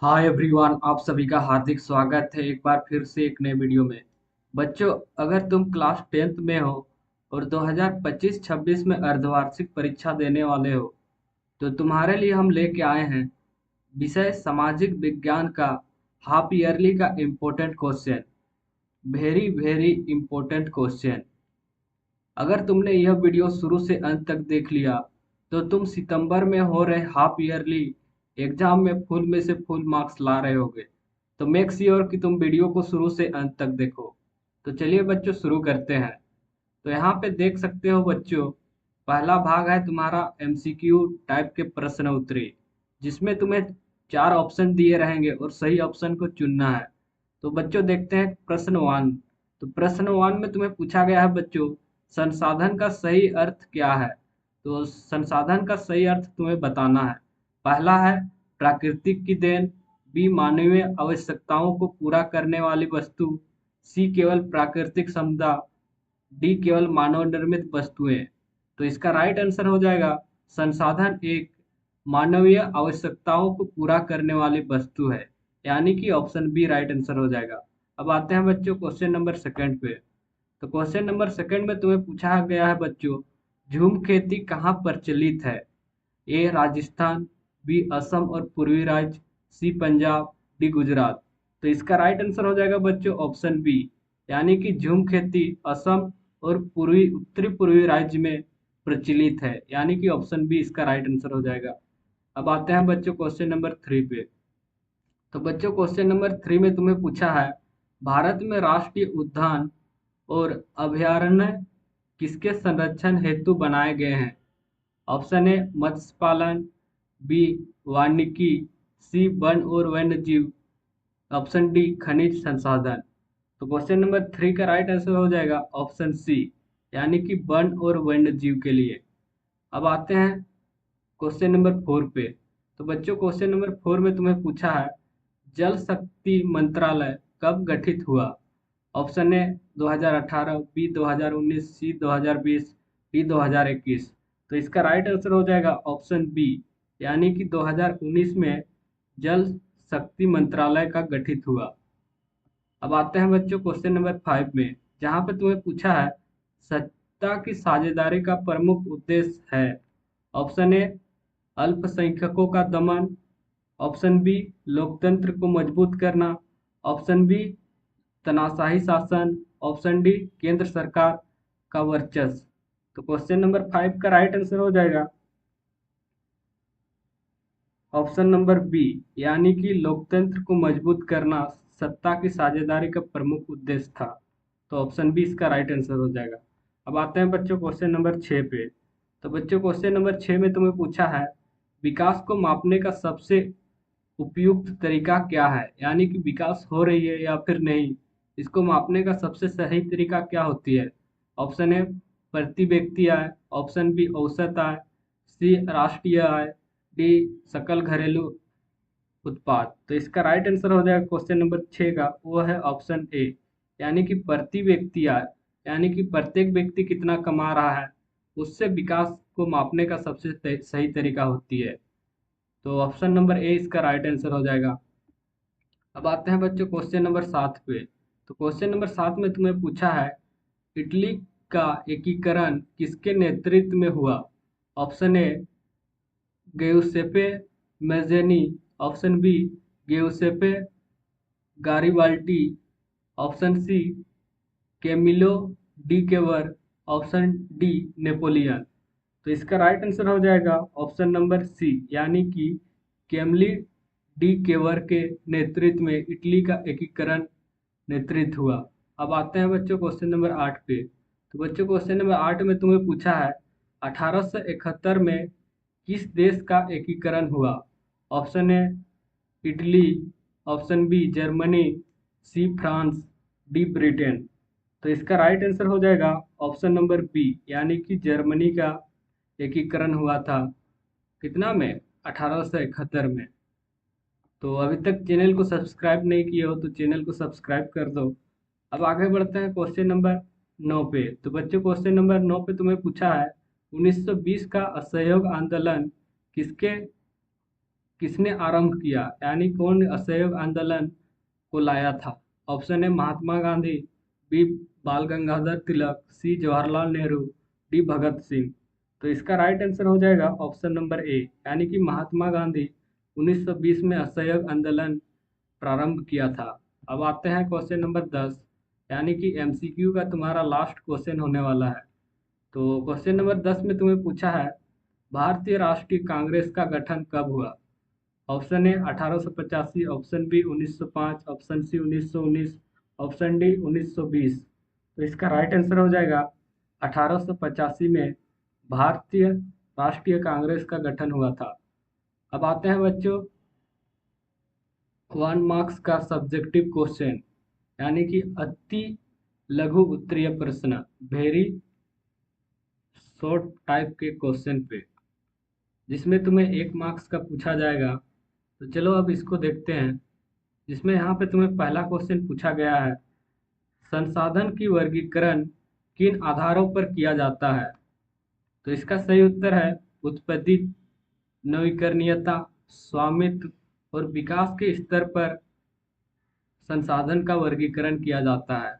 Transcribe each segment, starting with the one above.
Hi everyone, आप सभी का हार्दिक स्वागत है एक बार फिर से एक नए वीडियो में। बच्चों, अगर तुम क्लास 10th में हो और 2025-26 में अर्धवार्षिक परीक्षा देने वाले हो तो तुम्हारे लिए हम लेके आए हैं विषय सामाजिक विज्ञान का हाफ ईयरली का important question. Very very important question. अगर तुमने यह वीडियो शुरू से अंत तक देख लिया तो तुम सितंबर में हो रहे हाफ ईयरली एग्जाम में फुल में से फुल मार्क्स ला रहे होगे। तो मेक श्योर कि तुम वीडियो को शुरू से अंत तक देखो। तो चलिए बच्चों, शुरू करते हैं। तो यहाँ पे देख सकते हो बच्चों, पहला भाग है तुम्हारा एमसीक्यू टाइप के प्रश्न उत्तरी, जिसमें तुम्हें चार ऑप्शन दिए रहेंगे और सही ऑप्शन को चुनना है। तो बच्चों देखते हैं प्रश्न वन। तो प्रश्न वन में तुम्हें पूछा गया है बच्चों, संसाधन का सही अर्थ क्या है। तो संसाधन का सही अर्थ तुम्हें बताना है। पहला है प्राकृतिक की देन, बी मानवीय आवश्यकताओं को पूरा करने वाली वस्तु, सी केवल प्राकृतिक संपदा, डी केवल मानव निर्मित वस्तुएं। तो इसका राइट आंसर हो जाएगा संसाधन एक मानवीय आवश्यकताओं को पूरा करने वाली वस्तु है, यानी कि ऑप्शन बी राइट आंसर हो जाएगा। अब आते हैं बच्चों क्वेश्चन नंबर सेकंड पे। तो क्वेश्चन नंबर सेकंड में तुम्हें पूछा गया है बच्चों, झूम खेती कहाँ प्रचलित है। ए राजस्थान, बी असम और पूर्वी राज्य, सी पंजाब, डी गुजरात। तो इसका राइट आंसर हो जाएगा बच्चों ऑप्शन बी, यानी कि झूम खेती असम और पूर्वी उत्तरी पूर्वी राज्य में प्रचलित है, यानी कि ऑप्शन बी इसका राइट आंसर हो जाएगा। अब आते हैं बच्चों क्वेश्चन नंबर थ्री पे। तो बच्चों क्वेश्चन नंबर थ्री में तुम्हें पूछा है, भारत में राष्ट्रीय उद्यान और अभयारण्य किसके संरक्षण हेतु बनाए गए हैं। ऑप्शन ए मत्स्य पालन, बी वानिकी, सी वन और वन्य जीव, ऑप्शन डी खनिज संसाधन। तो क्वेश्चन नंबर थ्री का राइट आंसर हो जाएगा ऑप्शन सी, यानी कि वन और वन्य जीव के लिए। अब आते हैं क्वेश्चन नंबर फोर पे। तो बच्चों क्वेश्चन नंबर फोर में तुम्हें पूछा है, जल शक्ति मंत्रालय कब गठित हुआ। Option A 2018, B 2019, C 2020, D 2021। तो इसका राइट आंसर हो जाएगा ऑप्शन बी, यानी कि 2019 में जल शक्ति मंत्रालय का गठित हुआ। अब आते हैं बच्चों क्वेश्चन नंबर फाइव में, जहाँ पे तुम्हें पूछा है, सत्ता की साझेदारी का प्रमुख उद्देश्य है। ऑप्शन ए अल्पसंख्यकों का दमन, ऑप्शन बी लोकतंत्र को मजबूत करना, ऑप्शन बी तानाशाही शासन, ऑप्शन डी केंद्र सरकार का वर्चस्व। तो क्वेश्चन नंबर फाइव का राइट आंसर हो जाएगा ऑप्शन नंबर बी, यानी कि लोकतंत्र को मजबूत करना सत्ता की साझेदारी का प्रमुख उद्देश्य था। तो ऑप्शन बी इसका राइट आंसर हो जाएगा। अब आते हैं बच्चों क्वेश्चन नंबर छः पे। तो बच्चों क्वेश्चन नंबर छः में तुम्हें पूछा है, विकास को मापने का सबसे उपयुक्त तरीका क्या है, यानी कि विकास हो रही है या फिर नहीं, इसको मापने का सबसे सही तरीका क्या होती है। ऑप्शन ए प्रति व्यक्ति आय, ऑप्शन बी औसत आय, सी राष्ट्रीय आय, डी सकल घरेलू उत्पाद। तो इसका राइट आंसर हो जाएगा क्वेश्चन नंबर छः का, वो है ऑप्शन ए, यानी कि प्रति व्यक्ति आय, यानी कि प्रत्येक व्यक्ति कितना कमा रहा है, उससे विकास को मापने का सबसे सही तरीका होती है। तो ऑप्शन नंबर ए इसका राइट आंसर हो जाएगा। अब आते हैं बच्चों क्वेश्चन नंबर सात पे। तो क्वेश्चन नंबर सात में तुम्हें पूछा है, इटली का एकीकरण किसके नेतृत्व में हुआ। Option A Giuseppe Mazzini, option B Giuseppe Garibaldi, option C Camillo de Cavour, option D Napoleon. तो इसका राइट आंसर हो जाएगा ऑप्शन नंबर सी, यानी कि केमली डी केवर के नेतृत्व में इटली का एकीकरण नेतृत्व हुआ। अब आते हैं बच्चों क्वेश्चन नंबर आठ पे। तो बच्चों क्वेश्चन नंबर आठ में तुम्हें पूछा है, 1871 में किस देश का एकीकरण हुआ। Option A Italy, option B Germany, C France, D Britain. तो इसका राइट आंसर हो जाएगा ऑप्शन नंबर बी, यानी कि जर्मनी का एकीकरण हुआ था कितना में, 1871 में। तो अभी तक चैनल को सब्सक्राइब नहीं किए हो तो चैनल को सब्सक्राइब कर दो। अब आगे बढ़ते हैं क्वेश्चन नंबर नौ पे। तो बच्चों क्वेश्चन नंबर नौ पे तुम्हें पूछा है, 1920 का असहयोग आंदोलन किसके किसने आरंभ किया, यानी कौन असहयोग आंदोलन को लाया था। ऑप्शन है महात्मा गांधी, बी बाल गंगाधर तिलक, सी जवाहरलाल नेहरू, डी भगत सिंह। तो इसका राइट आंसर हो जाएगा ऑप्शन नंबर ए, यानी कि महात्मा गांधी 1920 में असहयोग आंदोलन प्रारंभ किया था। अब आते हैं क्वेश्चन नंबर 10, यानी कि एमसीक्यू का तुम्हारा लास्ट क्वेश्चन होने वाला है। तो क्वेश्चन नंबर 10 में तुम्हें पूछा है, भारतीय राष्ट्रीय कांग्रेस का गठन कब हुआ। Option A 1885, option B 1905, option C 1919, option D 1920। तो इसका राइट आंसर हो जाएगा 1885 में भारतीय राष्ट्रीय कांग्रेस का गठन हुआ था। अब आते हैं बच्चों 1 मार्क्स का सब्जेक्टिव क्वेश्चन, यानी कि अति लघु उत्तरीय प्रश्न, वेरी शॉर्ट टाइप के क्वेश्चन पे, जिसमें तुम्हें 1 मार्क्स का पूछा जाएगा। तो चलो अब इसको देखते हैं, जिसमें यहाँ पे तुम्हें पहला क्वेश्चन पूछा गया है, संसाधन की वर्गीकरण किन आधारों पर किया जाता है। तो इसका सही उत्तर है उत्पत्ति, नवीकरणीयता, स्वामित्व और विकास के स्तर पर संसाधन का वर्गीकरण किया जाता है।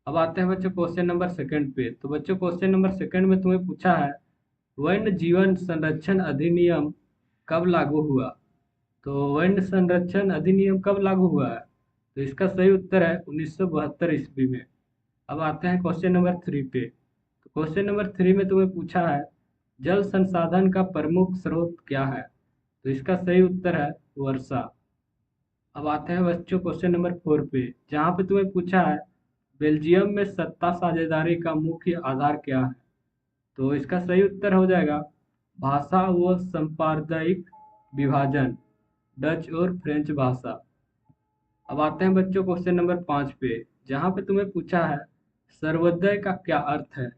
अब आते हैं बच्चों क्वेश्चन नंबर सेकंड पे। तो बच्चों क्वेश्चन नंबर सेकंड में तुम्हें पूछा है, वन्य जीवन संरक्षण अधिनियम कब लागू हुआ। तो वन्य संरक्षण अधिनियम कब लागू हुआ है, तो इसका सही उत्तर है 1972 ईस्वी में। अब आते हैं क्वेश्चन नंबर 3 पे। तो क्वेश्चन नंबर 3 में तुम्हें पूछा है, जल संसाधन का प्रमुख स्रोत क्या है। तो इसका सही उत्तर है वर्षा। अब आते हैं बच्चों क्वेश्चन नंबर 4 पे, जहाँ पे तुम्हें पूछा है, बेल्जियम में सत्ता साझेदारी का मुख्य आधार क्या है। तो इसका सही उत्तर हो जाएगा भाषा व सांप्रदायिक विभाजन, डच और फ्रेंच भाषा। अब आते हैं बच्चों क्वेश्चन नंबर 5 पे, जहाँ पे तुम्हें पूछा है, सर्वोदय का क्या अर्थ है।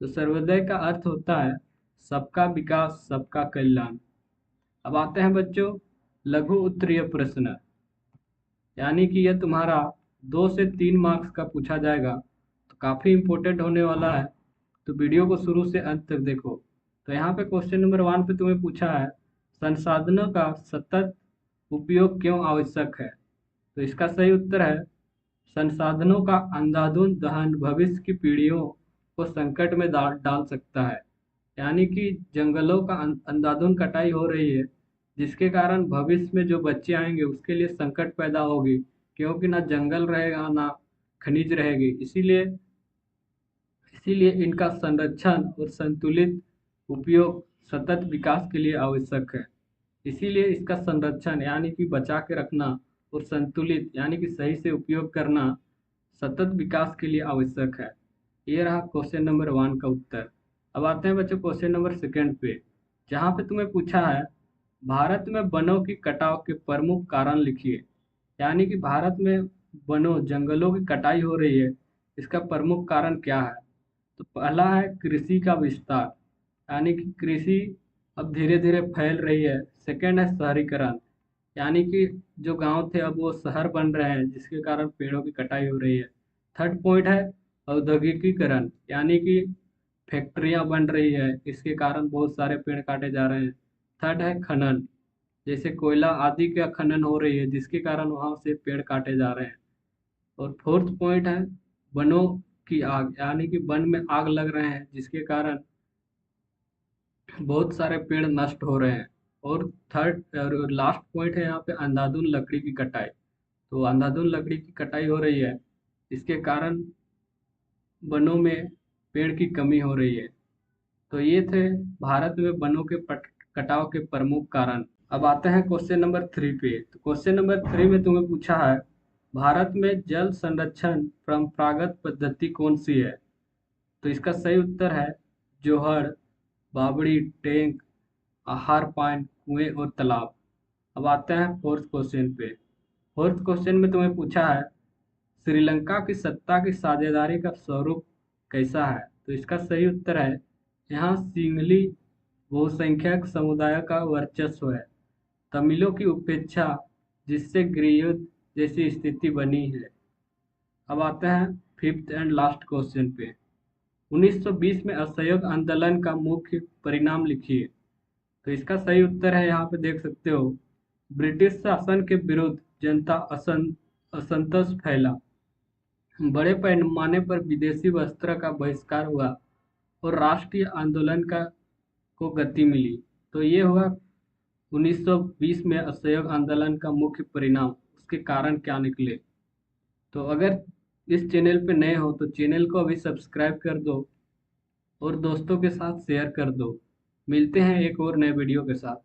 तो सर्वोदय का अर्थ होता है सबका विकास, सबका कल्याण। अब आते हैं बच्चों लघु उत्तरीय प्रश्न, यानी कि यह तुम्हारा 2 से 3 मार्क्स का पूछा जाएगा, तो काफ़ी इम्पोर्टेंट होने वाला है। तो वीडियो को शुरू से अंत तक देखो। तो यहाँ पे क्वेश्चन नंबर 1 पे तुम्हें पूछा है, संसाधनों का सतत उपयोग क्यों आवश्यक है। तो इसका सही उत्तर है, संसाधनों का अंधाधुंध दहन भविष्य की पीढ़ियों को संकट में डाल सकता है। यानी कि जंगलों का अंधाधुंध कटाई हो रही है, जिसके कारण भविष्य में जो बच्चे आएंगे उसके लिए संकट पैदा होगी, क्योंकि ना जंगल रहेगा ना खनिज रहेगी। इसीलिए इसीलिए इनका संरक्षण और संतुलित उपयोग सतत विकास के लिए आवश्यक है। इसीलिए इसका संरक्षण यानी कि बचा के रखना और संतुलित यानी कि सही से उपयोग करना सतत विकास के लिए आवश्यक है। ये रहा क्वेश्चन नंबर 1 का उत्तर। अब आते हैं बच्चों क्वेश्चन नंबर 2 पे, जहाँ पे तुम्हें पूछा है, भारत में वनों की कटाव के प्रमुख कारण लिखिए। यानी कि भारत में वनों जंगलों की कटाई हो रही है, इसका प्रमुख कारण क्या है। तो पहला है कृषि का विस्तार, यानी कि कृषि अब धीरे धीरे फैल रही है। सेकंड है शहरीकरण, यानी कि जो गांव थे अब वो शहर बन रहे हैं, जिसके कारण पेड़ों की कटाई हो रही है। थर्ड पॉइंट है औद्योगिकीकरण, यानी कि फैक्ट्रियां बन रही है, इसके कारण बहुत सारे पेड़ काटे जा रहे हैं। थर्ड है खनन, जैसे कोयला आदि का खनन हो रही है, जिसके कारण वहां से पेड़ काटे जा रहे हैं। और फोर्थ पॉइंट है वनों की आग, यानी कि वन में आग लग रहे हैं, जिसके कारण बहुत सारे पेड़ नष्ट हो रहे हैं। और थर्ड और लास्ट पॉइंट है यहाँ पे अंधाधुंध लकड़ी की कटाई। तो अंधाधुंध लकड़ी की कटाई हो रही है, इसके कारण वनों में पेड़ की कमी हो रही है। तो ये थे भारत में वनों के कटाव के प्रमुख कारण। अब आते हैं क्वेश्चन नंबर 3 पे। तो क्वेश्चन नंबर 3 में तुम्हें पूछा है, भारत में जल संरक्षण परंपरागत पद्धति कौन सी है। तो इसका सही उत्तर है जोहड़, बावड़ी, टैंक, आहार पाइन, कुएं और तालाब। अब आते हैं फोर्थ क्वेश्चन पे। फोर्थ क्वेश्चन में तुम्हें पूछा है, श्रीलंका की सत्ता की साझेदारी का स्वरूप कैसा है। तो इसका सही उत्तर है, यहाँ सिंगली बहुसंख्यक समुदाय का वर्चस्व है, तमिलों की उपेक्षा, जिससे गृहयुद्ध जैसी स्थिति बनी है। अब आते हैं फिफ्थ एंड लास्ट क्वेश्चन पे। 1920 में असहयोग आंदोलन का मुख्य परिणाम लिखिए। तो इसका सही उत्तर है, यहाँ पे देख सकते हो, ब्रिटिश शासन के विरुद्ध जनता असंतोष फैला, बड़े पैमाने पर विदेशी वस्त्र का बहिष्कार हुआ और राष्ट्रीय आंदोलन का को गति मिली। तो ये हुआ 1920 में असहयोग आंदोलन का मुख्य परिणाम, उसके कारण क्या निकले। तो अगर इस चैनल पे नए हो तो चैनल को अभी सब्सक्राइब कर दो और दोस्तों के साथ शेयर कर दो। मिलते हैं एक और नए वीडियो के साथ।